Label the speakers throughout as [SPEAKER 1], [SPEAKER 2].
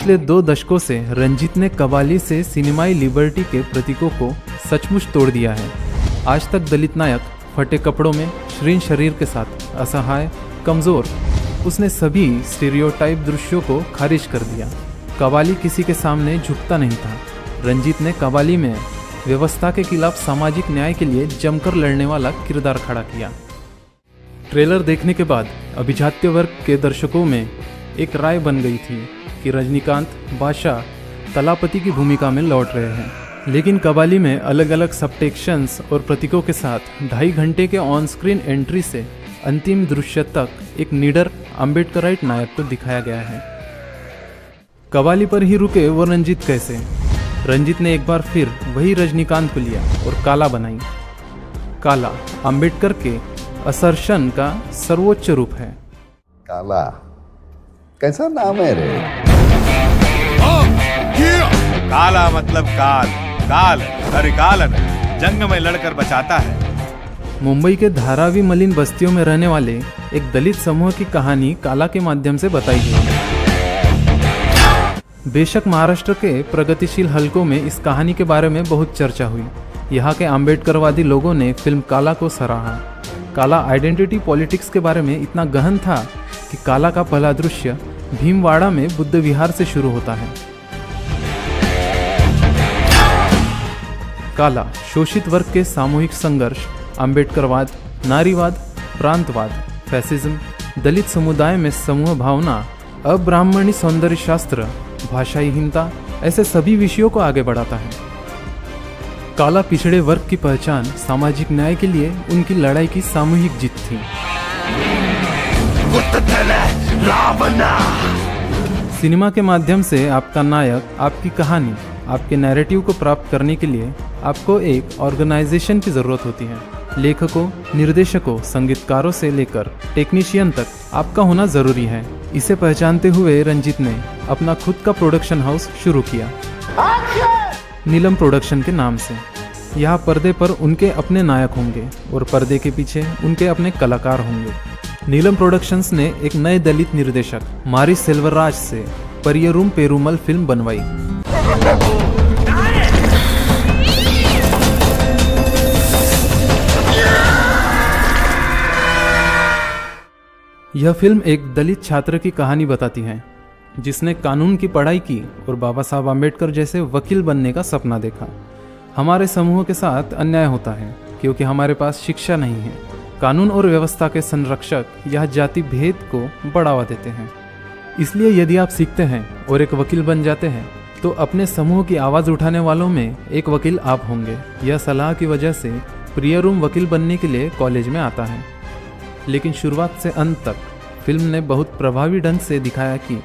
[SPEAKER 1] पिछले 2 दशकों से रंजीत ने कव्वाली से सिनेमाई लिबर्टी के प्रतीकों को सचमुच तोड़ दिया है। आज तक दलित नायक फटे कपड़ों में, श्रीन शरीर के साथ, असहाय, कमज़ोर, उसने सभी स्टीरियोटाइप दृश्यों को खारिज कर दिया। कव्वाली किसी के सामने झुकता नहीं था। रंजीत ने कव्वाली में व्यवस्था के खिलाफ सामाजिक न्याय के लिए जमकर लड़ने वाला किरदार खड़ा किया। ट्रेलर देखने के बाद अभिजात्य वर्ग के दर्शकों में एक राय बन गई थी कि रजनीकांत बादशाह तलापति की भूमिका में लौट रहे हैं। लेकिन कव्वाली में अलग अलग सबटेक्शंस और प्रतीकों के साथ 2.5 घंटे के ऑन स्क्रीन एंट्री से अंतिम दृश्य तक एक निडर अम्बेडकराइट नायक को दिखाया गया है। कव्वाली पर ही रुके वो रंजीत कैसे? रंजीत ने एक बार फिर वही रजनीकांत को लिया और काला बनाई। काला अम्बेडकर के असर्शन का सर्वोच्च रूप है।
[SPEAKER 2] काला कैसा नाम है रे?
[SPEAKER 3] काला मतलब काल, काल हरिकालन, जंग में लड़कर बचाता है।
[SPEAKER 1] मुंबई के धारावी मलिन बस्तियों में रहने वाले एक दलित समूह की कहानी काला के माध्यम से बताई गई है। बेशक महाराष्ट्र के प्रगतिशील हलकों में इस कहानी के बारे में बहुत चर्चा हुई। यहाँ के अम्बेडकरवादी लोगों ने फिल्म काला को सराहा। काला आइडेंटिटी पॉलिटिक्स के बारे में इतना गहन था कि काला का पहला दृश्य भीमवाड़ा में बुद्ध विहार से शुरू होता है। काला शोषित वर्ग के सामूहिक संघर्ष, अम्बेडकरवाद, नारीवाद, प्रांतवाद, फैसिज्म, दलित समुदाय में समूह भावना, अब्राह्मणी सौंदर्य शास्त्र, भाषाहीनता, ऐसे सभी विषयों को आगे बढ़ाता है। काला पिछड़े वर्ग की पहचान, सामाजिक न्याय के लिए उनकी लड़ाई की सामूहिक जीत थी। सिनेमा के माध्यम से आपका नायक, आपकी कहानी, आपके नैरेटिव को प्राप्त करने के लिए आपको एक ऑर्गेनाइजेशन की ज़रूरत होती है। लेखकों, निर्देशकों, संगीतकारों से लेकर टेक्नीशियन तक आपका होना ज़रूरी है। इसे पहचानते हुए रंजीत ने अपना खुद का प्रोडक्शन हाउस शुरू किया, नीलम प्रोडक्शन के नाम से। यहाँ पर्दे पर उनके अपने नायक होंगे और पर्दे के पीछे उनके अपने कलाकार होंगे। नीलम प्रोडक्शंस ने एक नए दलित निर्देशक मारी सेल्वराज से परियरूम पेरुमल फिल्म बनवाई। यह फिल्म एक दलित छात्र की कहानी बताती है जिसने कानून की पढ़ाई की और बाबा साहब आम्बेडकर जैसे वकील बनने का सपना देखा। हमारे समूह के साथ अन्याय होता है क्योंकि हमारे पास शिक्षा नहीं है। कानून और व्यवस्था के संरक्षक यह जाति भेद को बढ़ावा देते हैं। इसलिए यदि आप सीखते हैं और एक वकील बन जाते हैं तो अपने समूह की आवाज़ उठाने वालों में एक वकील आप होंगे। यह सलाह की वजह से प्रियरूम वकील बनने के लिए कॉलेज में आता है। लेकिन शुरुआत से अंत तक फिल्म ने बहुत प्रभावी ढंग से दिखाया कि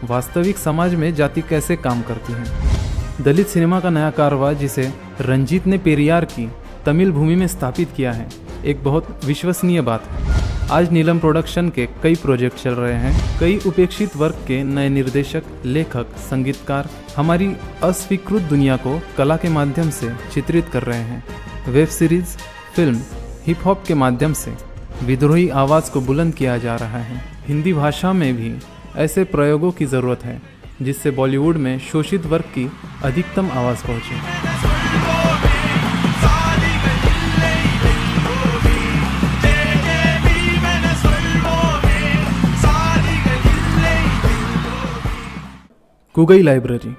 [SPEAKER 1] वास्तविक समाज में जाति कैसे काम करती है। दलित सिनेमा का नया कारवा जिसे रंजीत ने पेरियार की तमिल भूमि में स्थापित किया है, एक बहुत विश्वसनीय बात है। आज नीलम प्रोडक्शन के कई प्रोजेक्ट चल रहे हैं। कई उपेक्षित वर्ग के नए निर्देशक, लेखक, संगीतकार हमारी अस्वीकृत दुनिया को कला के माध्यम से चित्रित कर रहे हैं। Web series, film, hip hop के माध्यम से विद्रोही आवाज़ को बुलंद किया जा रहा है। हिंदी भाषा में भी ऐसे प्रयोगों की ज़रूरत है जिससे बॉलीवुड में शोषित वर्ग की अधिकतम आवाज़ पहुँचे। कुगई लाइब्रेरी।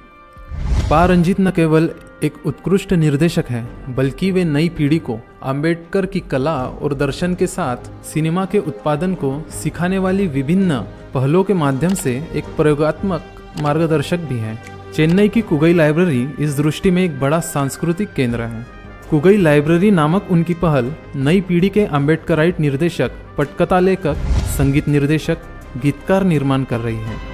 [SPEAKER 1] पा रंजीत न केवल एक उत्कृष्ट निर्देशक है बल्कि वे नई पीढ़ी को अंबेडकर की कला और दर्शन के साथ सिनेमा के उत्पादन को सिखाने वाली विभिन्न पहलों के माध्यम से एक प्रयोगात्मक मार्गदर्शक भी हैं। चेन्नई की कुगई लाइब्रेरी इस दृष्टि में एक बड़ा सांस्कृतिक केंद्र है। कुगई लाइब्रेरी नामक उनकी पहल नई पीढ़ी के अम्बेडकराइट निर्देशक, पटकथा लेखक, संगीत निर्देशक, गीतकार निर्माण कर रही है।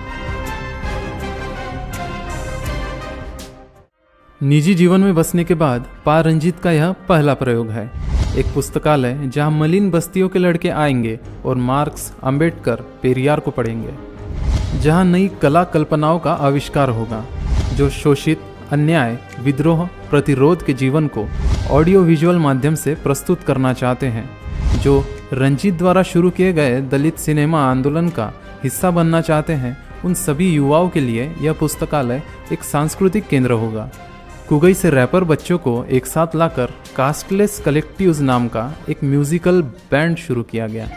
[SPEAKER 1] निजी जीवन में बसने के बाद पा रंजीत का यह पहला प्रयोग है। एक पुस्तकालय जहां मलिन बस्तियों के लड़के आएंगे और मार्क्स, अंबेडकर, पेरियार को पढ़ेंगे। जहां नई कला कल्पनाओं का आविष्कार होगा जो शोषित, अन्याय, विद्रोह, प्रतिरोध के जीवन को ऑडियो विजुअल माध्यम से प्रस्तुत करना चाहते हैं। जो रंजीत द्वारा शुरू किए गए दलित सिनेमा आंदोलन का हिस्सा बनना चाहते हैं उन सभी युवाओं के लिए यह पुस्तकालय एक सांस्कृतिक केंद्र होगा। कुगई से रैपर बच्चों को एक साथ लाकर कास्टलेस कलेक्टिव्स नाम का एक म्यूजिकल बैंड शुरू किया गया।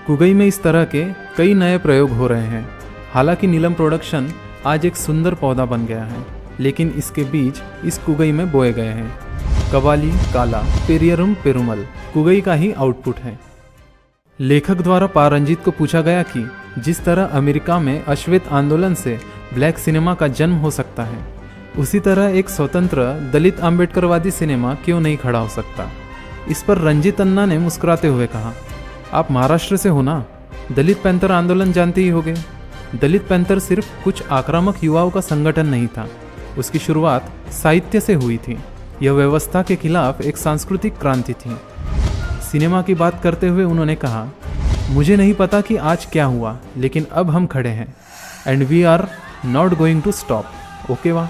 [SPEAKER 1] कुगई में इस तरह के कई नए प्रयोग हो रहे हैं। हालांकि नीलम प्रोडक्शन आज एक सुंदर पौधा बन गया है, लेकिन इसके बीज इस कुगई में बोए गए हैं। कवाली काला पेरियरम पेरुमल कुगई का ही आउटपुट है। लेखक द्वारा पारंजित को पूछा गया कि जिस तरह अमेरिका में अश्वेत आंदोलन से ब्लैक सिनेमा का जन्म हो सकता है, उसी तरह एक स्वतंत्र दलित आम्बेडकरवादी सिनेमा क्यों नहीं खड़ा हो सकता। इस पर रंजीत अन्ना ने मुस्कुराते हुए कहा, आप महाराष्ट्र से हो ना, दलित पैंथर आंदोलन जानते ही होंगे। दलित पैंथर सिर्फ कुछ आक्रामक युवाओं का संगठन नहीं था, उसकी शुरुआत साहित्य से हुई थी। यह व्यवस्था के खिलाफ एक सांस्कृतिक क्रांति थी। सिनेमा की बात करते हुए उन्होंने कहा, मुझे नहीं पता कि आज क्या हुआ, लेकिन अब हम खड़े हैं and we are not going to stop. Okay वाह।